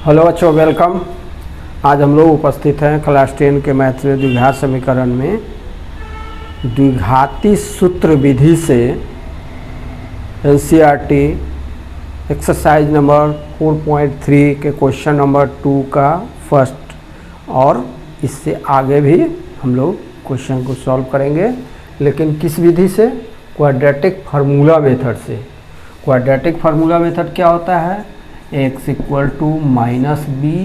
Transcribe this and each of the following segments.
Hello बच्चों, welcome. आज हम लोग उपस्थित हैं क्लास 10 के मैथ में द्विघात समीकरण में द्विघाती सूत्र विधि से एनसीईआरटी एक्सरसाइज नंबर 4.3 के क्वेश्चन नंबर 2 का फर्स्ट और इससे आगे भी हम लोग क्वेश्चन को सॉल्व करेंगे, लेकिन किस विधि से? क्वाड्रेटिक फार्मूला मेथड से। क्वाड्रेटिक फार्मूला मेथड क्या होता है? x equal to minus B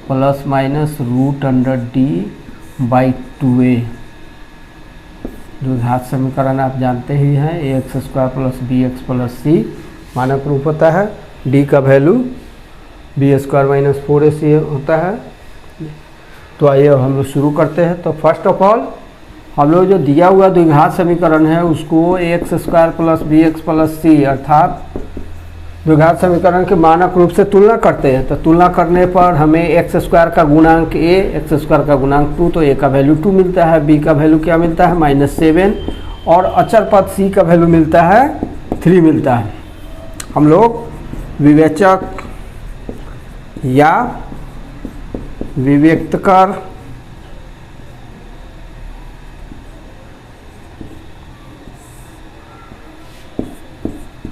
plus minus root under D by 2a। द्विघात समीकरण आप जानते ही हैं, ax square plus B X plus C मानक रूप होता है। d का value B square minus 4ac होता है। तो आइए अब हम लोग शुरू करते हैं। तो फर्स्ट ऑफ ऑल हम लोग जो दिया हुआ द्विघात समीकरण है उसको ax square plus B X plus C अर्थात द्विघात समीकरण के मानक रूप से तुलना करते हैं। तो तुलना करने पर हमें एक्स स्क्वायर का गुणांक a, एक्स स्क्वायर का गुणांक 2, तो a का वैल्यू 2 मिलता है, b का वैल्यू क्या मिलता है? -7, और अचर पद c का वैल्यू मिलता है 3 मिलता है। हम लोग विवेचक या विवेक्तकर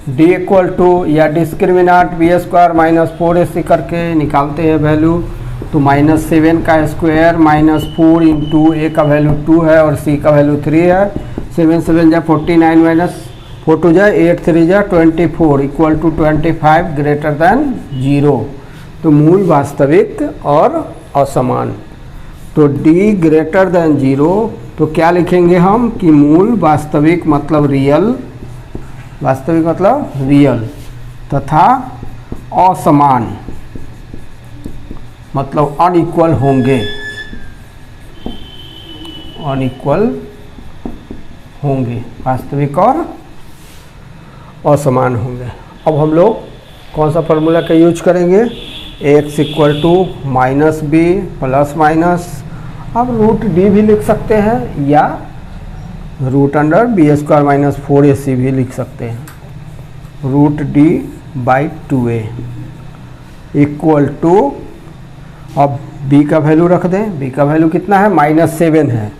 d इक्वल टू या डिस्क्रिमिनाट बी स्क्वायर माइनस 4ac करके निकालते हैं वैल्यू। तो -7 का स्क्वायर माइनस 4 इंटू a का वैल्यू 2 है और c का वैल्यू 3 है। 7 7 जा 49 माइनस 4 2 जा 8 3 जा 24 इक्वल टू 25 ग्रेटर दैन 0। तो मूल वास्तविक और असमान। तो d ग्रेटर दैन 0, तो क्या लिखेंगे हम कि मूल वास्तविक मतलब रियल, वास्तविक मतलब रियल, तथा असमान मतलब अनइक्वल होंगे, अनइक्वल होंगे, वास्तविक और असमान होंगे। अब हम लोग कौन सा फार्मूला का यूज करेंगे? x equal to minus B plus minus, अब रूट डी भी लिख सकते हैं या root under B square minus 4ac भी लिख सकते हैं। Root D by 2a equal to, अब b का वैल्यू रख दें। b का वैल्यू कितना है? -7 है।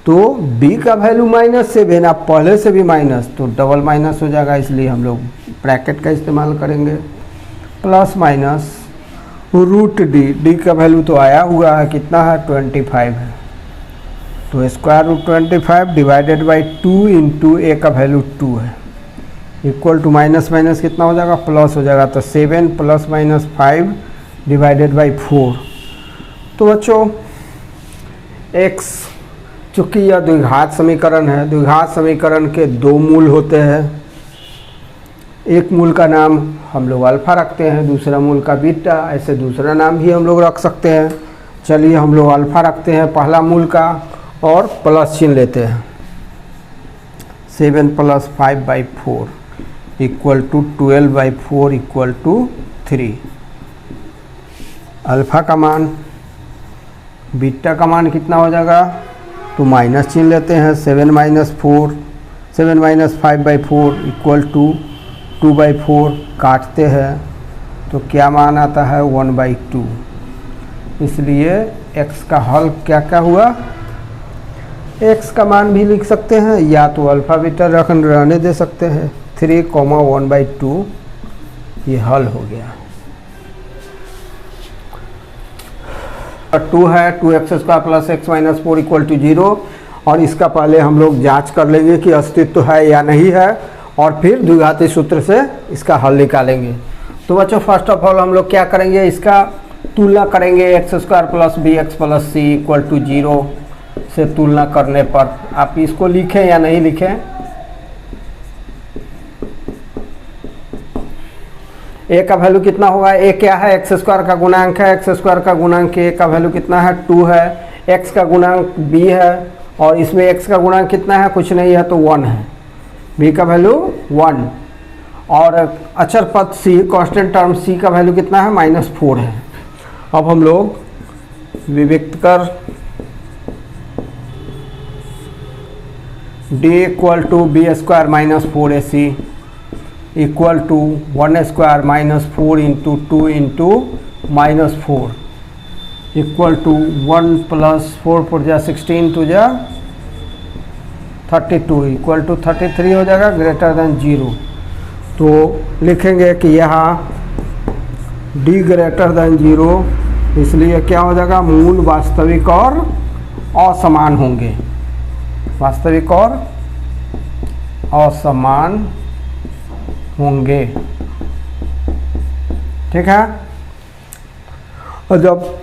तो b का वैल्यू -7, आप पहले से भी माइनस, तो डबल माइनस हो जाएगा, इसलिए हम लोग ब्रैकेट का इस्तेमाल करेंगे। प्लस माइनस रूट डी का वैल्यू तो आया हुआ है, कितना है? 25 है। तो square root 25 divided by 2 into A का वैल्यू 2 है इक्वल टू माइनस माइनस कितना हो जाएगा? प्लस हो जाएगा। तो 7 प्लस माइनस 5 डिवाइडेड बाई 4। तो बच्चों x चूँकि यह द्विघात समीकरण है, द्विघात समीकरण के दो मूल होते हैं। एक मूल का नाम हम लोग अल्फा रखते हैं, दूसरा मूल का बीटा, ऐसे दूसरा नाम भी हम लोग रख सकते हैं। चलिए हम लोग अल्फा रखते हैं पहला मूल का और प्लस चिन्ह लेते हैं। 7 plus 5/4 equal to 12/4 equal to 3। Alpha का मान, बीटा का मान कितना हो जाएगा? तो माइनस चिन्ह लेते हैं। 7 माइनस 5/4 इक्वल टू 2/4, काटते हैं तो क्या मान आता है? 1/2। इसलिए x का हल क्या क्या हुआ? x का मान भी लिख सकते हैं या तो अल्फा बीटा रहने दे सकते हैं। 3, 1/2 ये हल हो गया। 2 है, 2x square plus x minus 4 equal to 0, और इसका पहले हम लोग जांच कर लेंगे कि अस्तित्व है या नहीं है, और फिर द्विघाती सूत्र से इसका हल निकालेंगे। तो बच्चों फर्स्ट ऑफ ऑल हम लोग क्या करेंगे? इसका तुलना करेंगे। X square plus B X plus C equal to 0 से तुलना करने पर आप इसको लिखें या नहीं लिखें? a का वैल्यू कितना होगा? a क्या है? एक्स स्क्वायर का गुणांक है। एक्स स्क्वायर का गुणांक a का वैल्यू कितना है? 2 है। x का गुणांक b है और इसमें x का गुणांक कितना है? कुछ नहीं है, तो 1 है। b का वैल्यू 1, और अचर पद c, कांस्टेंट टर्म c का वैल्यू कितना है? -4 है। अब हम लोग विवेक्त कर d equal to B square minus 4ac equal to 1 square minus 4 into 2 into -4 equal to 1 + 4 4 जा 16 2 जा 32 इक्वल टू 33 हो जाएगा, ग्रेटर देन 0। तो लिखेंगे कि यहाँ d ग्रेटर देन 0, इसलिए क्या हो जाएगा, मूल वास्तविक और असमान होंगे, वास्तविक और असमान होंगे। ठीक है। और जब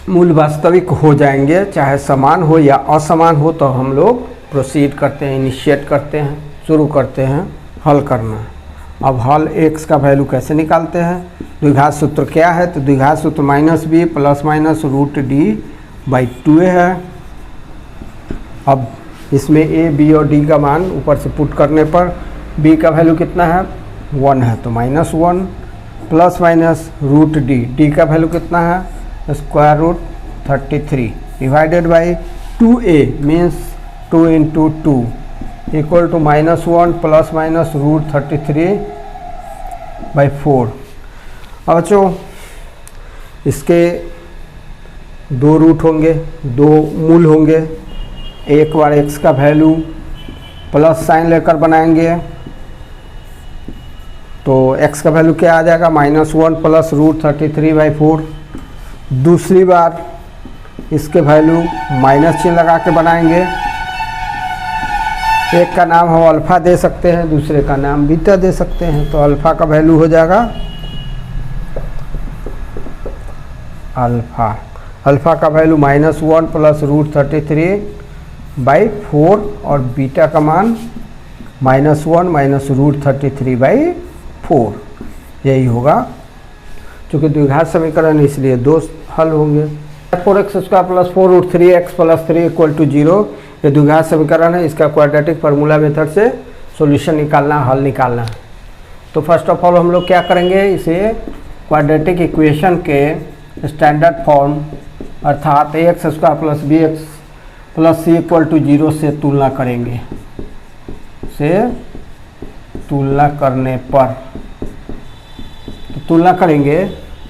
मूल वास्तविक हो जाएंगे, चाहे समान हो या असमान हो, तो हम लोग प्रोसीड करते हैं, इनिशिएट करते हैं, शुरू करते हैं हल करना। अब हल x का वैल्यू कैसे निकालते हैं? द्विघात सूत्र क्या है? तो द्विघात सूत्र -b ± √d/2a है। अब इसमें a, b और d का मान ऊपर से पुट करने पर b का वैल्यू कितना है, 1 है, तो -1 ± √d, का वैल्यू कितना है, √33 divided by 2a means 2 × 2 equal to -1 ± √33/4। अब बच्चों इसके दो रूट होंगे, दो मूल होंगे। एक बार x का वैल्यू प्लस साइन लेकर बनाएंगे तो x का वैल्यू क्या आ जाएगा, -1 + √33/4। दूसरी बार इसके वैल्यू माइनस चिन्ह लगा के बनाएंगे। एक का नाम हम अल्फ़ा दे सकते हैं, दूसरे का नाम बीटा दे सकते हैं। तो अल्फ़ा का वैल्यू हो जाएगा अल्फ़ा का वैल्यू -1 + √33/4 और बीटा का मान -1 - √33/4 यही होगा। चूँकि द्विघात समीकरण इसलिए दो हल होंगे। 4x² + 4√3x + 3 = 0 ये द्विघात समीकरण है। इसका क्वाड्रेटिक फार्मूला मेथड से सॉल्यूशन निकालना, हल निकालना। तो फर्स्ट ऑफ ऑल हम लोग क्या करेंगे, इसे क्वाड्रेटिक इक्वेशन के स्टैंडर्ड फॉर्म अर्थात ax² + bx + c = 0 से तुलना करेंगे। तुलना करने पर तुलना करेंगे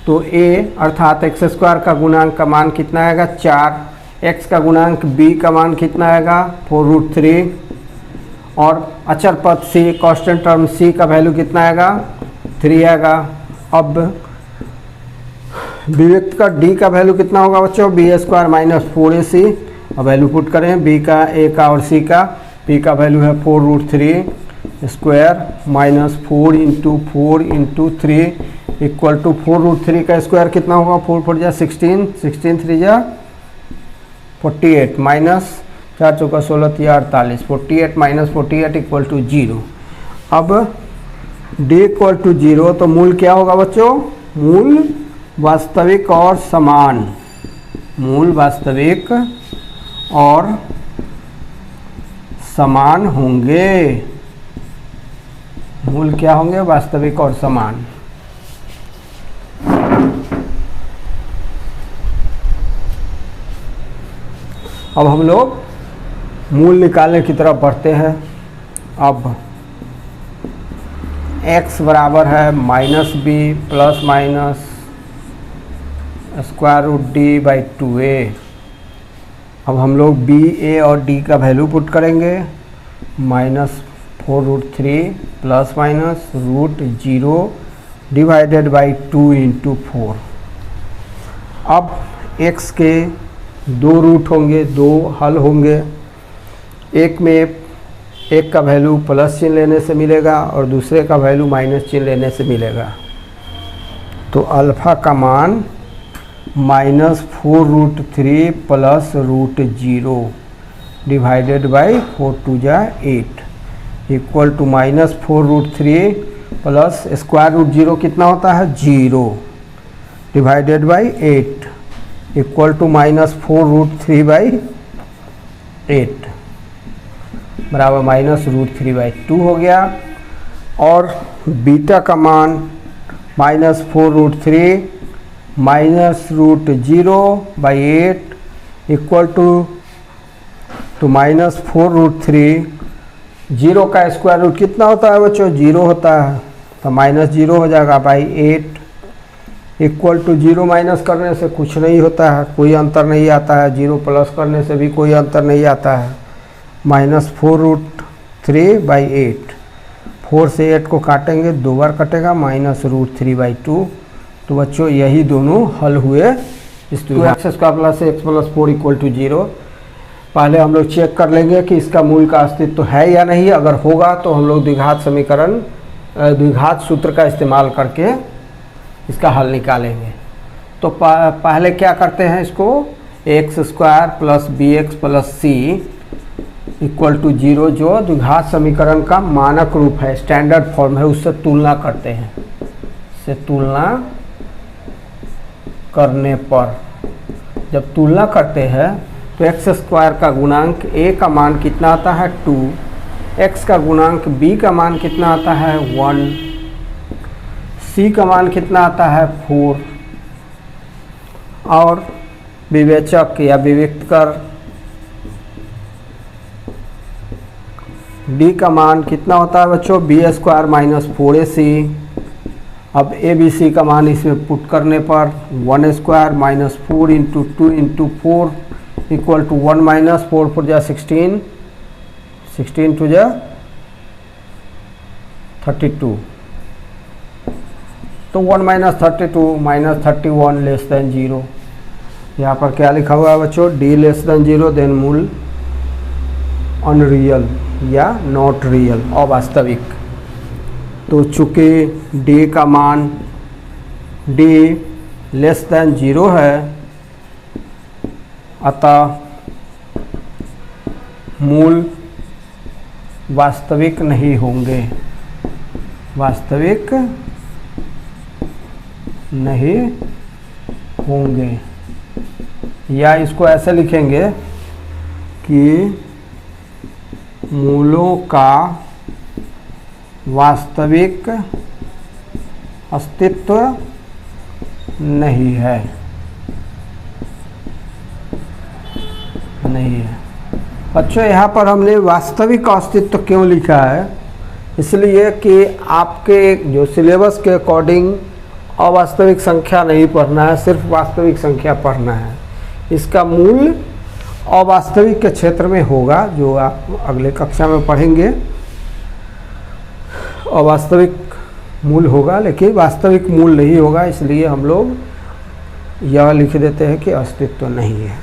तो a अर्थात x² का गुणांक का मान कितना आएगा, 4, x का गुणांक b का मान कितना आएगा, 4√3 और अचर पद c कांस्टेंट टर्म c का वैल्यू कितना आएगा, 3 आएगा। अब विव्यक्त का d का वैल्यू कितना होगा बच्चों, b² - 4ac। अब वैल्यू पुट करें, b का, a का और c का। p का वैल्यू है 4√3² -4 × 4 × 3 इक्वल टू 4√3 का स्क्वायर कितना होगा, 4 4 जा 16, 16 3 जा 48 माइनस 4 चौका 16 3 48, 48 - 48 इक्वल टू 0। अब d इक्वल टू 0 तो मूल क्या होगा बच्चों, मूल वास्तविक और समान, मूल वास्तविक और समान होंगे। मूल क्या होंगे, वास्तविक और समान। अब हम लोग मूल निकालने की तरफ बढ़ते हैं। अब x बराबर है -b ± √d/2a। अब हम लोग b, a और d का वैल्यू पुट करेंगे, -4√3 ± √0 डिवाइडेड बाई 2 × 4। अब x के दो रूट होंगे, दो हल होंगे। एक में एक का वैल्यू प्लस चिन्ह लेने से मिलेगा और दूसरे का वैल्यू माइनस चिन्ह लेने से मिलेगा। तो अल्फ़ा का मान -4√3 + √0 डिवाइडेड बाई 4 2 जा 8 इक्वल टू -4√3 प्लस √0 कितना होता है, 0 डिवाइडेड बाई 8 इक्वल टू -4√3/8 बराबर -√3/2 हो गया। और बीटा का मान -4√3 -√0/8 इक्वल टू -4√3। 0 का स्क्वायर रूट कितना होता है बच्चों, 0 होता है, तो -0 हो जाएगा बाई 8 इक्वल टू 0 माइनस करने से कुछ नहीं होता है, कोई अंतर नहीं आता है। 0 प्लस करने से भी कोई अंतर नहीं आता है। -4√3/8, 4 से 8 को काटेंगे, 2 बार कटेगा, -√3/2। तो बच्चों यही दोनों हल हुए इस 2x² + x + 4 = 0। पहले हम लोग चेक कर लेंगे कि इसका मूल का अस्तित्व है या नहीं। अगर होगा तो हम लोग द्विघात सूत्र का इस्तेमाल करके इसका हल निकालेंगे। तो पहले क्या करते हैं, इसको x² + bx + c = 0 जो द्विघात समीकरण का मानक रूप है, स्टैंडर्ड फॉर्म है, उससे तुलना करते हैं। से तुलना करने पर जब तुलना करते हैं तो x² का गुणांक a का मान कितना आता है 2, x का गुणांक b का मान कितना आता है 1, c का मान कितना आता है 4 और विवेचक या विविक्त कर d का मान कितना होता है बच्चों b² - 4ac। अब a b c का मान इसमें पुट करने पर 1² - 4 × 2 × 4 = 1 - 4 4 = 16, 16 2 = 32। तो 1 - 32 - 31 <0। यहाँ पर क्या लिखा हुआ है बच्चों, d <0 देन मूल अनरियल या नॉट रियल, अवास्तविक। तो चूँकि d का मान d <0 है, अतः मूल वास्तविक नहीं होंगे, वास्तविक नहीं होंगे। या इसको ऐसे लिखेंगे कि मूलों का वास्तविक अस्तित्व नहीं है, नहीं है। बच्चों यहाँ पर हमने वास्तविक अस्तित्व क्यों लिखा है, इसलिए कि आपके जो सिलेबस के अकॉर्डिंग अवास्तविक संख्या नहीं पढ़ना है, सिर्फ वास्तविक संख्या पढ़ना है। इसका मूल अवास्तविक के क्षेत्र में होगा, जो आप अगले कक्षा में पढ़ेंगे। अवास्तविक मूल होगा लेकिन वास्तविक मूल नहीं होगा, इसलिए हम लोग यह लिख देते हैं कि अस्तित्व नहीं है।